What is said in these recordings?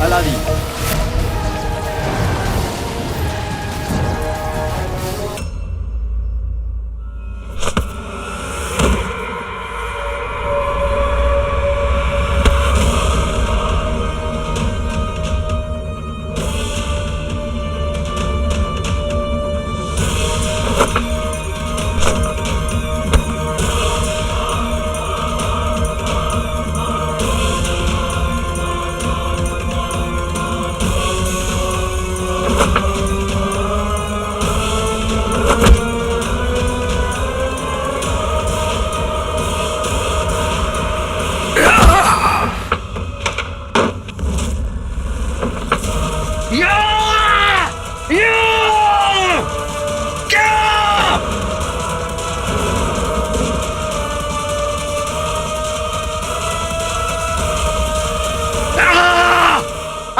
হালালি।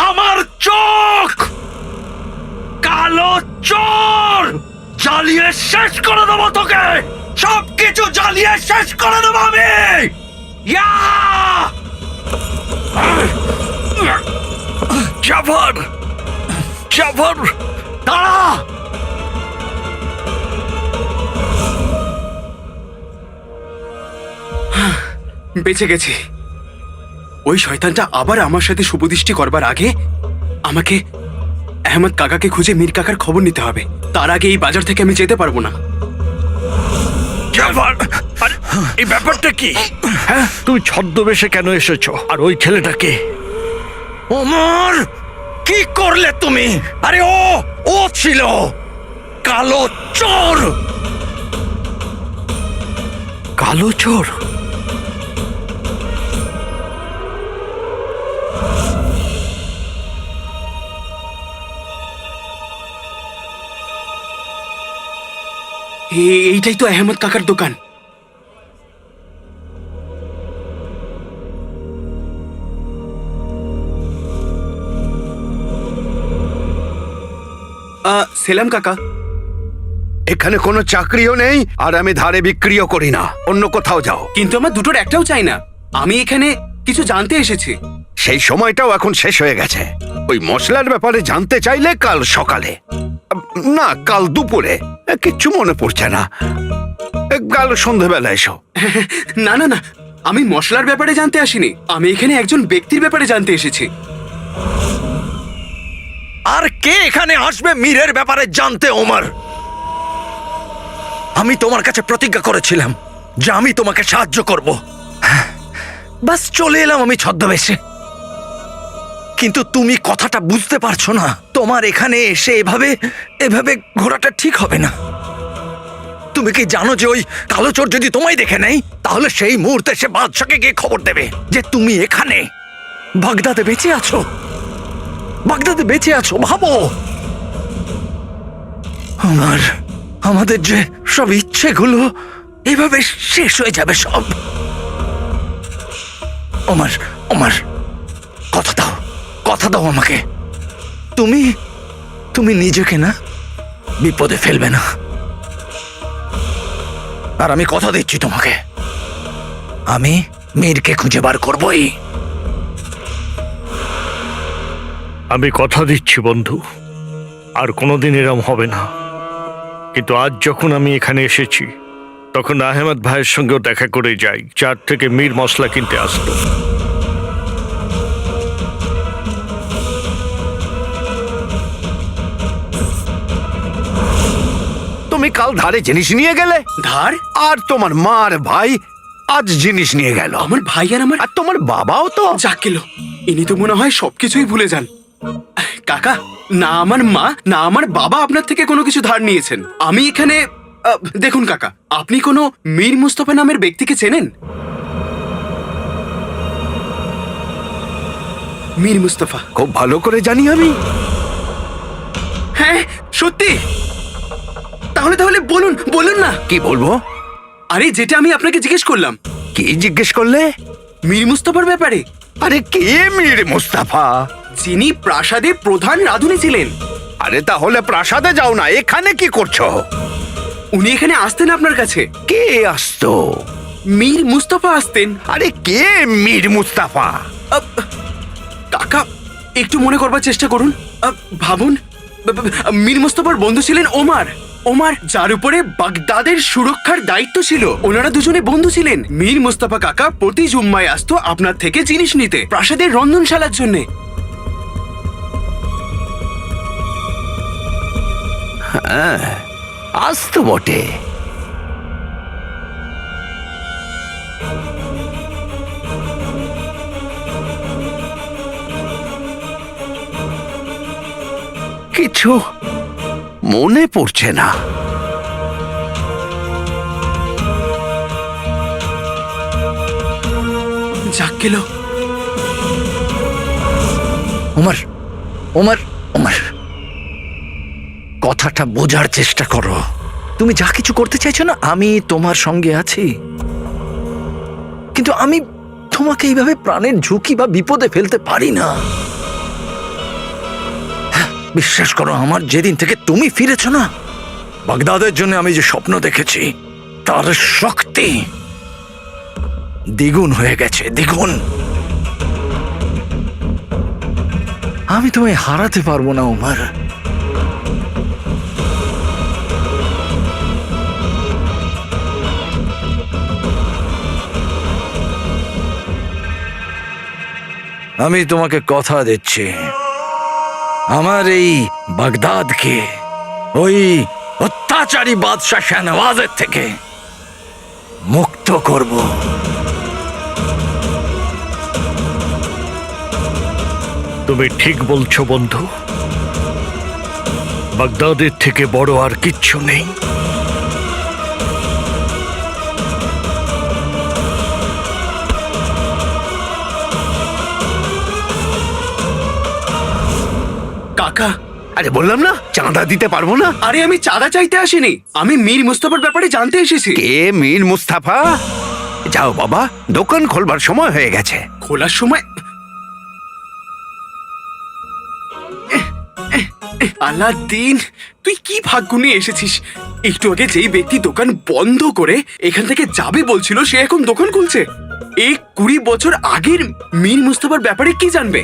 আমার চোখ কালো চোর জ্বালিয়ে শেষ করে দেবো তোকে, সবকিছু জ্বালিয়ে শেষ করে দেবো আমি। জাফর, জাফর দাঁড়া। বেঁচে গেছি। ওই শয়তানটা আবার আমার সাথে শুভদৃষ্টি করবার আগে আমাকে আহমদ কাকাকে খুঁজে মীর কাকার খবর নিতে হবে। তার আগে এই বাজার থেকে আমি যেতে পারবো না। জাফর, আরে এই ব্যাপারটা কি? হ্যাঁ, তুমি ছদ্মবেশে কেন এসেছো? আর ওই ছেলেটাকে? ওমর, কি করলে তুমি? আরে ও ছিল কালো চোর। কালো চোর? এইটাই তো আহমদ কাকার দোকান। সেলাম কাকা। এখানে কোনো চাকরিও নেই আর আমি ধারে বিক্রিও করি না, অন্য কোথাও যাও। কিন্তু আমার দুটোর একটাও চাই না। আমি এখানে কিছু জানতে এসেছি। সেই সময়টাও এখন শেষ হয়ে গেছে। ওই মশলার ব্যাপারে জানতে চাইলে কাল সকালে, না কাল দুপুরে, কিচ্ছু মনে পড়ছে না, কাল সন্ধ্যাবেলা এসো। না না না, আমি মশলার ব্যাপারে জানতে আসিনি। আমি এখানে একজন ব্যক্তির ব্যাপারে জানতে এসেছি। আর কে এখানে আসবে মীরের ব্যাপারে জানতে? ওমর, আমি তোমার কাছে প্রতিজ্ঞা করেছিলাম যে আমি তোমাকে সাহায্য করব। বাস চলে এলাম আমি ছদ্মবেশে। কিন্তু তুমি কথাটা বুঝতে পারছো না। তোমার এখানে এসে এভাবে এভাবে ঘোরাটা ঠিক হবে না। তুমি কি জানো যে ওই কালো চোর যদি তোমায় দেখে নেয় তাহলে সেই মুহূর্তে সে বাদশাকে গিয়ে খবর দেবে যে তুমি এখানে বাগদাদে বেঁচে আছো। বাগদাদে বেঁচে আছো, ভাবো। আমাদের যে সব ইচ্ছেগুলো এভাবে শেষ হয়ে যাবে সব। ওমর, ওমর, কথা দাও, কথা দাও আমাকে। তুমি নিজেকে না বিপদে ফেলবে না। আর আমি কথা দিচ্ছি তোমাকে, আমি মীরকে খুঁজে বার করবই। আমি কথা দিচ্ছি বন্ধু, আর কোনোদিন এরম হবে না। কিন্তু আজ যখন আমি এখানে এসেছি তখন আহমেদ ভাইয়ের সঙ্গেও দেখা করে যাই, যার থেকে মীর মশলা কিনতে আসতো। তুমি কাল ধারে জিনিস নিয়ে গেলে, ধার? আর তোমার মা আর ভাই আজ জিনিস নিয়ে গেল। আমার ভাই আর আর তোমার বাবাও তো। যাক গেল, ইনি তো মনে হয় সবকিছুই ভুলে যান। কাকা, না আমার মা না আমার বাবা আপনার থেকে কোনো কিছু ধার নিয়েছেন। আমি এখানে দেখুন কাকা, আপনি কোনো মীর মুস্তফা নামের ব্যক্তিকে চেনেন? মীর মুস্তফা? খুব ভালো করে জানি আমি। হ্যাঁ সত্যি? তাহলে তাহলে বলুন বলুন না। কি বলবো? আরে যেটা আমি আপনাকে জিজ্ঞেস করলাম। কি জিজ্ঞেস করলে? মীর মুস্তফার ব্যাপারে। আরে কে মীর মুস্তাফা? যিনি প্রাসাদে প্রধান রাঁধুনি ছিলেন। আরে তাহলে প্রাসাদে যাও না, এখানে কি করছো? উনি এখানে আসতেন আপনার কাছে। কে আসতো? মীর মুস্তফা আসতেন। আরে কে মীর মুস্তাফা? কাকা, একটু মনে করবার চেষ্টা করুন। ভাবুন, মীর মুস্তাফার বন্ধু ছিলেন ওমার। ওমার, যার উপরে বাগদাদের সুরক্ষার দায়িত্ব ছিল। ওনারা দুজনে বন্ধু ছিলেন। মীর মুস্তাফা কাকা প্রতি জুম্মায় আসতো আপনার থেকে জিনিস নিতে প্রাসাদের রন্ধনশালার জন্য। আজ তো বটে। কিছু মনে পড়ছে না। যাক গেল। ওমর, ওমর, ওমর, কথাটা বোঝার চেষ্টা করো। তুমি যা কিছু করতে চাইছো না, আমি তোমার সঙ্গে আছি, কিন্তু আমি তোমাকে এইভাবে প্রাণের ঝুঁকি বা বিপদে ফেলতে পারি না। হ্যাঁ, বিশ্বাস করো, আমার যেদিন থেকে তুমি ফিরেছ না, বাগদাদের জন্য আমি যে স্বপ্ন দেখেছি তার শক্তি দ্বিগুণ হয়ে গেছে, দ্বিগুণ। আমি তোমায় হারাতে পারবো না ওমর। আমি তোমাকে কথা দিচ্ছি, আমার এই বাগদাদকে ওই অত্যাচারী বাদশাহ শাহনওয়াজের থেকে মুক্ত করব। তুমি ঠিক বলছো বন্ধু, বাগদাদের থেকে বড় আর কিচ্ছু নেই। কাকা, আরে বললাম না চাঁদা দিতে পারবো না। আরে আমি চাঁদা চাইতে আসিনি, আমি মীর মুস্তাফার ব্যাপারে জানতে এসেছি। কে মীর মুস্তাফা? যাও বাবা, দোকান খোলবার সময় হয়ে গেছে। খোলার সময়? আলাদ্দিন, তুই কি ভাগ্য নিয়ে এসেছিস। একটু আগে যেই ব্যক্তি দোকান বন্ধ করে এখান থেকে যাবে বলছিল, সে এখন দোকান খুলছে। এই 20 বছর আগের মীর মুস্তাফার ব্যাপারে কি জানবে?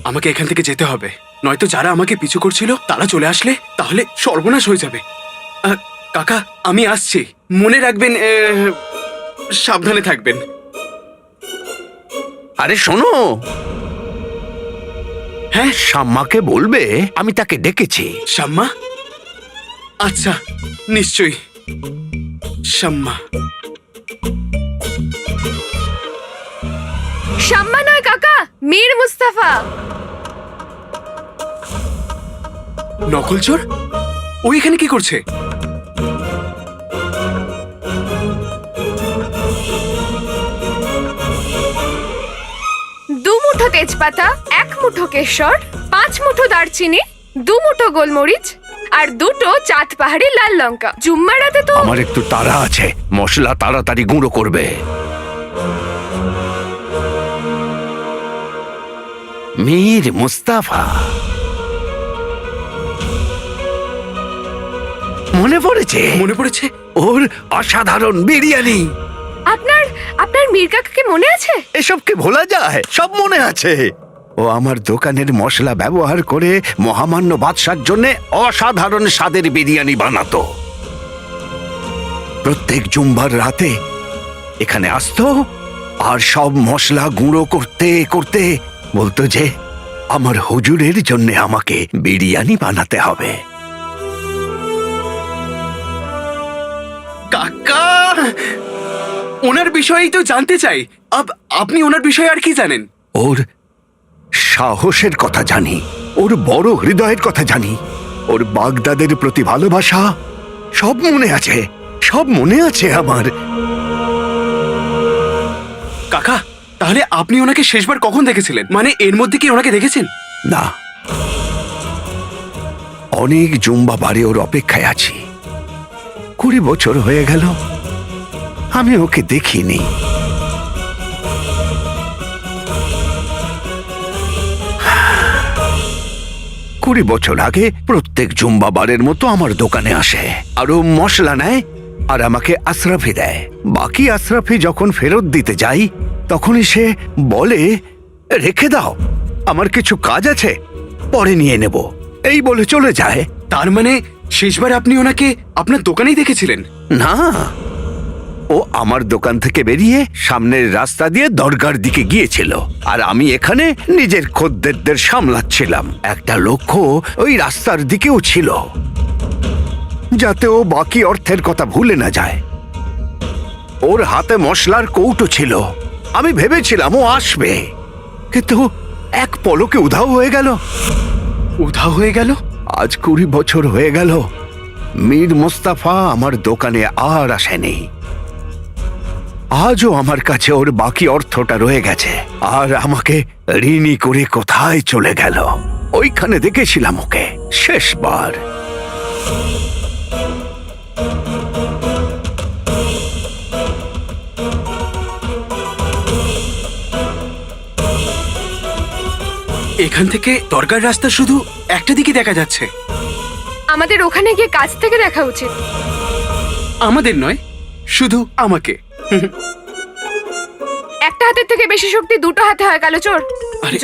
আমাকে এখান থেকে যেতে হবে, নয়তো যারা আমাকে পিছু করছিল তারা চলে আসলে তাহলে সর্বনাশ হয়ে যাবে। কাকা, আমি আসছি, মনে রাখবেন, সাবধানে থাকবেন। আরে শোনো, হ্যাঁ, শাম্মাকে বলবে আমি তাকে ডেকেছি। শাম্মা? আচ্ছা, নিশ্চয়ই। শাম্মা? শাম্মা নয় কাকা, মীর মুস্তাফা। নকল চোর? ও এখানে কি করছে? দু মুঠো তেজপাতা, 1 মুঠো কেশর, 5 মুঠো দারচিনি, 2 মুঠো গোলমরিচ আর 2টো চাঁদ পাহাড়ি লাল লঙ্কা। জুম্মার রাতে তো আমার একটু তাড়া আছে, মশলা তাড়াতাড়ি গুঁড়ো করবে। মীর মুস্তাফা, মনে পড়েছে? মনে পড়েছে? ওর অসাধারণ বিরিয়ানি। আপনার মীর কাকাকে মনে আছে? এসবকে ভোলা যায়? সব মনে আছে। ও আমার দোকানের মশলা ব্যবহার করে মহামান্য বাদশার জন্য অসাধারণ স্বাদের বিরিয়ানি বানাতো। প্রত্যেক জুম্বার রাতে এখানে আসতো আর সব মশলা গুঁড়ো করতে করতে বলতো যে আমার হুজুরের জন্য আমাকে বিরিয়ানি বানাতে হবে। কাকা, ওনার বিষয়েই তো জানতে চাই। আপনি ওনার বিষয়ে আর কি জানেন? ওর সাহসের কথা জানি, ওর বড় হৃদয়ের কথা জানি, ওর বাগদাদের প্রতি ভালোবাসা সব মনে আছে, সব মনে আছে আমার। কাকা, তাহলে আপনি ওনাকে শেষবার কখন দেখেছিলেন? মানে এর মধ্যে কি ওনাকে দেখেছেন? না, অনেক জুম্বা বারে ওর অপেক্ষায় আছি। 20 বছর হয়ে গেল আমি ওকে দেখিনি। 20 বছর আগে প্রত্যেক জুম্বা বারের মতো আমার দোকানে আসে আর ও মশলা নেয় আর আমাকে আশরাফি দেয়। বাকি আশরাফি যখন ফেরত দিতে যাই তখনই সে বলে রেখে দাও, আমার কিছু কাজ আছে, পরে নিয়ে নেব, এই বলে চলে যায়। তার মানে শেষবার আপনি ওনাকে আপনার দোকানেই দেখেছিলেন? না, ও আমার দোকান থেকে বেরিয়ে সামনের রাস্তা দিয়ে দরগার দিকে গিয়েছিল, আর আমি এখানে নিজের খদ্দেরদের সামলাচ্ছিলাম। একটা লক্ষ্য ওই রাস্তার দিকেও ছিল, যাতে ও বাকি অর্থের কথা ভুলে না যায়। ওর হাতে মশলার কৌটো ছিল, আমি ভেবেছিলাম ও আসবে, কিন্তু এক পলকে উধাও হয়ে গেল। উধাও হয়ে গেল? আজ 20 বছর হয়ে গেল মীর মোস্তাফা আমার দোকানে আর আসেনি। আজও আমার কাছে ওর বাকি অর্থটা রয়ে গেছে, আর আমাকে ঋণী করে কোথায় চলে গেল। ওইখানে দেখেছিলাম ওকে শেষবার। এখান থেকে দরগার রাস্তা শুধু একটা দিকে দেখা যাচ্ছে। আমাদের ওখানে গিয়ে কাছ থেকে দেখা উচিত। আমাদের নয়, শুধু আমাকে। একটা হাতের থেকে বেশি শক্তি দুটো হাতে হয়, কালো চোর। আরে-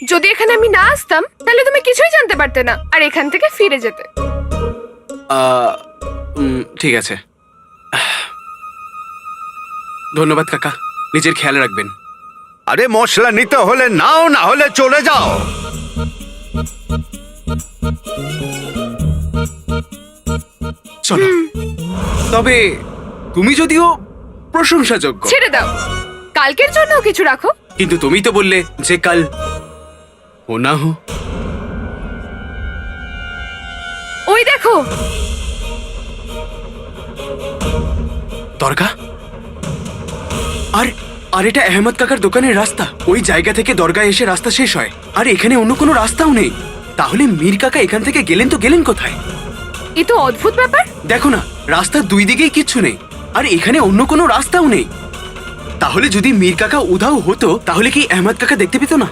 যদি এখানে আমি না আসতাম, তাহলে তুমি কিছুই জানতে পারতে না, আর এখান থেকে ফিরে যেতে। ঠিক আছে, ধন্যবাদ কাকা, নিজের খেয়াল রাখবেন। আরে মশলা নিতে হলে নাও, না হলে চলে যাও। চলো। তবে তুমি যদিও প্রশংসাযোগ্য, ছেড়ে দাও, কালকের জন্য কিছু রাখো। কিন্তু তুমি তো বললে যে কাল হো না হো। ওই দেখো, দরগা। আর এটা আহমদ কাকার দোকানের রাস্তা। ওই জায়গা থেকে দরগায় এসে রাস্তা শেষ হয়, আর এখানে অন্য কোনো রাস্তাও নেই। তাহলে মীর কাকা এখান থেকে গেলেন তো গেলেন কোথায়? এ তো অদ্ভুত ব্যাপার। দেখো না, রাস্তার দুই দিকেই কিচ্ছু নেই, আর এখানে অন্য কোনো রাস্তাও নেই। তাহলে যদি মীর কাকা উধাও হতো, তাহলে কি আহমদ কাকা দেখতে পেত না?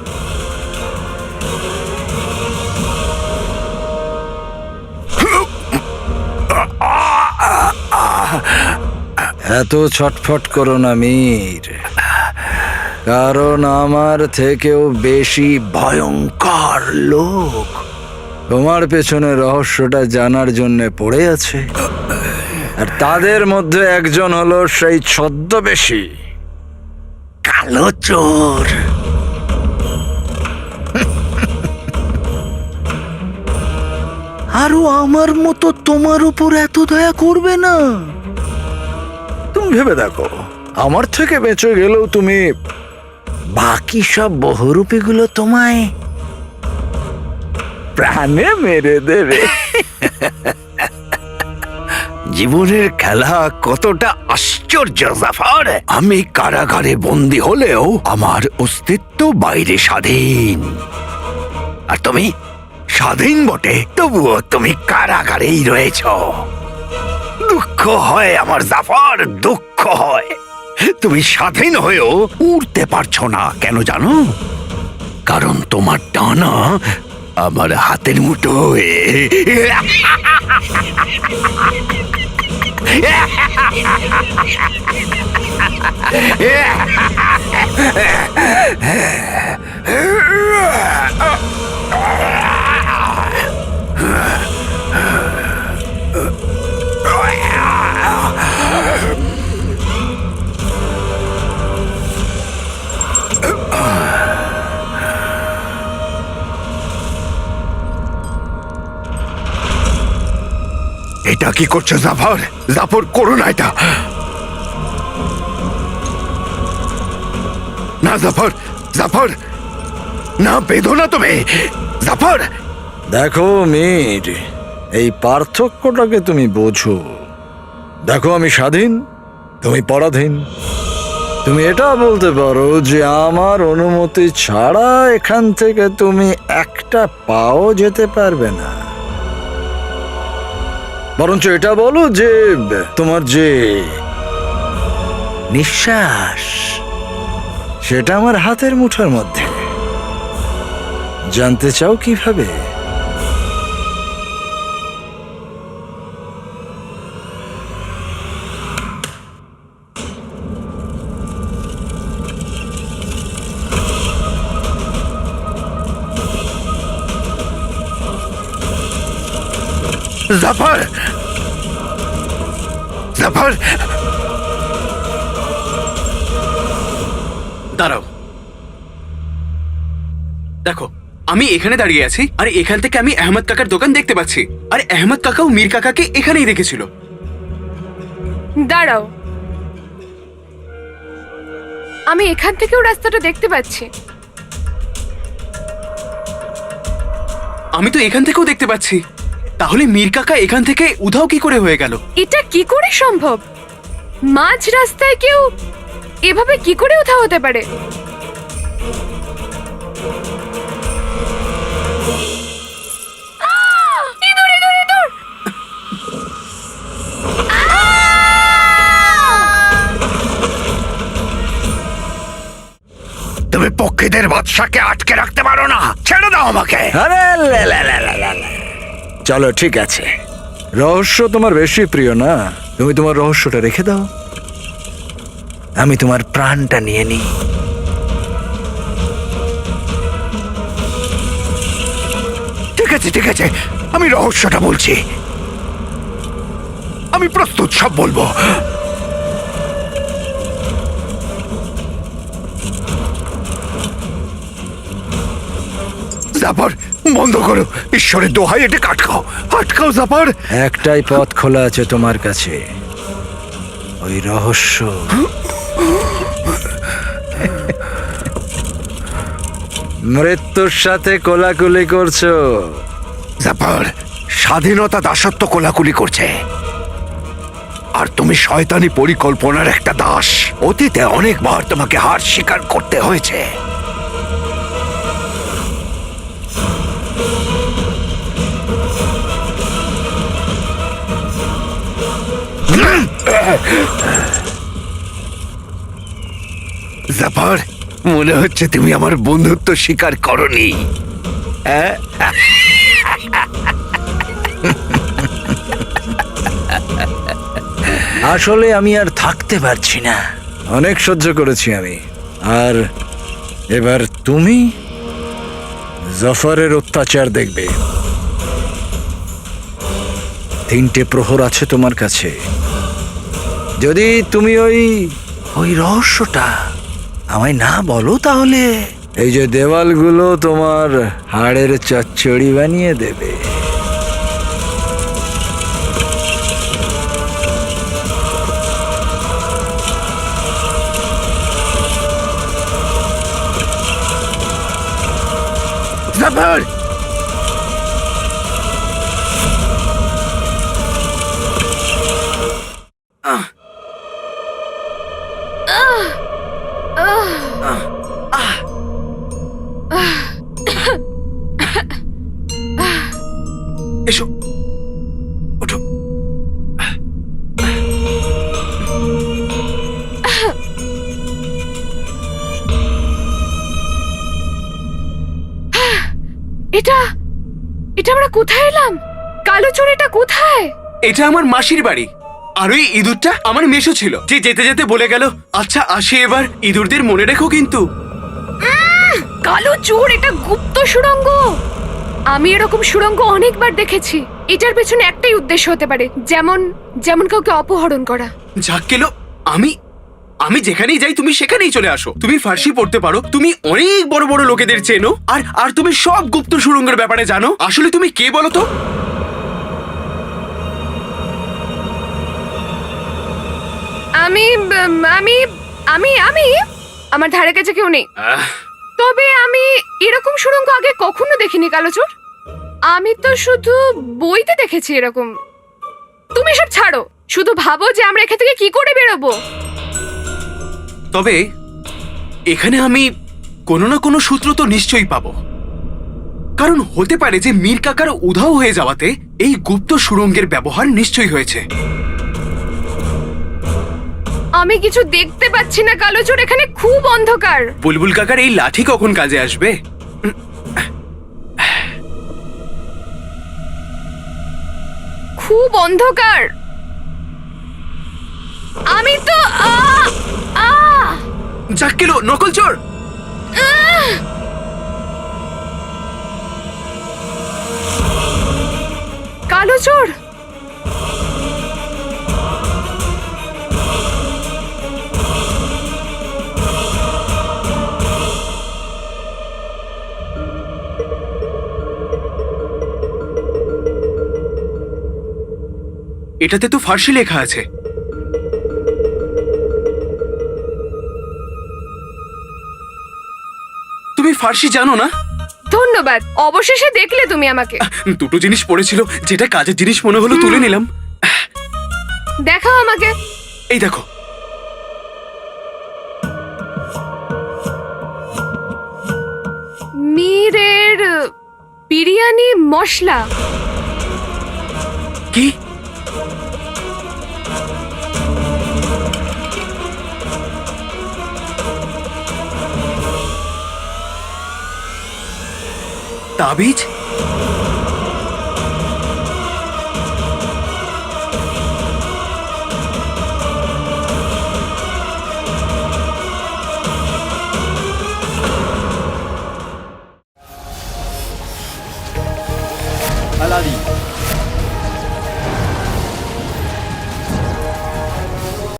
এত ছটফট করো না মীর, কারণ আমার থেকেও বেশি ভয়ঙ্কর লোক তোমার পেছনে রহস্যটা জানার জন্য পড়ে আছে। আর তাদের মধ্যে একজন হলো সেই ছদ্মবেশী কালো চোর। আরো আমার মতো তোমার উপর এত দয়া করবে না। তুমি ভেবে দেখো, আমার থেকে বেঁচে গেলেও তুমি বাকি সব বহুরূপীগুলো তোমায় প্রাণে মেরে দেবে। জীবনের খেলা কতটা আশ্চর্য জাফর। আমি কারাগারে বন্দী হলেও আমার অস্তিত্ব বাইরে স্বাধীন, আর তুমি স্বাধীন বটে, তবুও তুমি কারাগারেই রয়েছ। দুঃখ হয় আমার জাফর, দুঃখ হয়। তুমি স্বাধীন হয়েও উড়তে পারছো না, কেন জানো? কারণ তোমার ডানা আমার হাতের মুঠোয়। এটা কি করছো জাফর? জাফর, করো না এটা। না জাফর, জাফর, না বেঁধো না তুমি, জাফর। দেখো মীর, এই পার্থক্যটাকে তুমি বোঝো। দেখো, আমি স্বাধীন, তুমি পরাধীন। তুমি এটা বলতে পারো যে আমার অনুমতি ছাড়া এখান থেকে তুমি একটা পাও যেতে পারবে না। বরঞ্চ এটা বলো যে তোমার যে নিঃশ্বাস, সেটা আমার হাতের মুঠোর মধ্যে। জানতে চাও কিভাবে? জাফর, জাফর, দাঁড়াও। দেখো, আমি এখানে দাঁড়িয়ে আছি আর এখান থেকে আমি আহমদ কাকার দোকান দেখতে পাচ্ছি, আর আহমদ কাকাও মীর কাকাকে এখানেই দেখেছিল। দাঁড়াও, আমি এখান থেকেও রাস্তাটা দেখতে পাচ্ছি। আমি তো এখান থেকেও দেখতে পাচ্ছি। তাহলে মীর কাকা এখান থেকে উধাও কি করে হয়ে গেল? এটা কি করে সম্ভব? মাঝ রাস্তায় কেউ এভাবে কি করে উধাও হতে পারে? ইঁদুর, ইঁদুর, ইঁদুর! তুমি পক্ষীদের বাদশাকে আটকে রাখতে পারো না। ছেড়ে দাও আমাকে। আরে লে লে লে লে লে লে। চলো ঠিক আছে, রহস্য তোমার বেশি প্রিয় না, তুমি তোমার রহস্যটা রেখে দাও, আমি তোমার প্রাণটা নিয়ে নিই। ঠিক আছে, ঠিক আছে, আমি রহস্যটা বলছি। আমি প্রস্তুত, সব বলবো। জাফর, বন্ধ করো, ঈশ্বরের দোহাই, এটা আটকাও, আটকাও জাফর। একটাই পথ খোলা আছে তোমার কাছে, ওই রহস্য। মৃত্যুর সাথে কোলাকুলি করছো। জাফর, স্বাধীনতা দাসত্ব কোলাকুলি করছে, আর তুমি শয়তানি পরিকল্পনার একটা দাস। অতীতে অনেকবার তোমাকে হার স্বীকার করতে হয়েছে। জাফর, মনে হচ্ছে তুমি আমার বন্ধুত্ব স্বীকার করনি। আসলে আমি আর থাকতে পারছি না, অনেক সহ্য করেছি আমি, আর এবার তুমি জফরের অত্যাচার দেখবে। 3টে প্রহর আছে তোমার কাছে, যদি তুমি ওই রহস্যটা আমায় না বলো তাহলে এই যে দেওয়ালগুলো তোমার হাড়ের চচ্চড়ি বানিয়ে দেবে। জাফর, এসো, ওঠো। এটা এটা আমরা কোথায় এলাম? কালো চোর, এটা কোথায়? এটা আমার মাসির বাড়ি, আর ওই ইঁদুরটা আমার মেশো ছিল, যে যেতে যেতে বলে গেল, আচ্ছা আসি এবার, ইঁদুরদের মনে রেখো কিন্তু। কালো চোর, এটা গুপ্ত সুড়ঙ্গ। আমি এরকম সুড়ঙ্গ অনেকবার দেখেছি। এটার পেছনে একটাই উদ্দেশ্য হতে পারে, যেমন যেমন কাউকে অপহরণ করা। যাক গেলো, আমি যেখানেই যাই তুমি সেখানেই চলে আসো। তুমি ফার্সি পড়তে পারো, তুমি অনেক বড় বড় লোকেদের চেনো, আর আর তুমি সব গুপ্ত সুড়ঙ্গের ব্যাপারে জানো। আসলে তুমি কে বলো তো? আমি আমি আমি আমি আমার ধারে কাছে কেউ নেই, তবে আমি এরকম সুড়ঙ্গ আগে কখনো দেখিনি কালো চোর। আমি তো শুধু বইতে দেখেছি এরকম। তুমি সব ছাড়ো, শুধু ভাবো যে আমরা এখান থেকে কি করে বেরোবো। তবে এখানে আমি কোনো না কোনো সূত্র তো নিশ্চয়ই পাবো, কারণ হতে পারে যে মীর কাকার উধাও হয়ে যাওয়াতে এই গুপ্ত সুড়ঙ্গের ব্যবহার নিশ্চয়ই হয়েছে। আমি কিছু দেখতে পাচ্ছি না কালো চোর, এখানে খুব অন্ধকার। বুলবুল কাকার এই লাঠি কখন কাজে আসবে? খুব অন্ধকার। আমি তো যাক গেল, নকল চোর। কালো চোর, এটাতে তো ফার্সি লেখা আছে। তুমি ফার্সি জানো না? ধন্যবাদ, অবশেষে দেখলে তুমি আমাকে। দুটো জিনিস পড়েছিল, যেটা কাজের জিনিস মনে হলো তুলে নিলাম। দেখাও আমাকে। এই দেখো। মীরের বিরিয়ানি মশলা। কি? তাবিজ? আল-আলী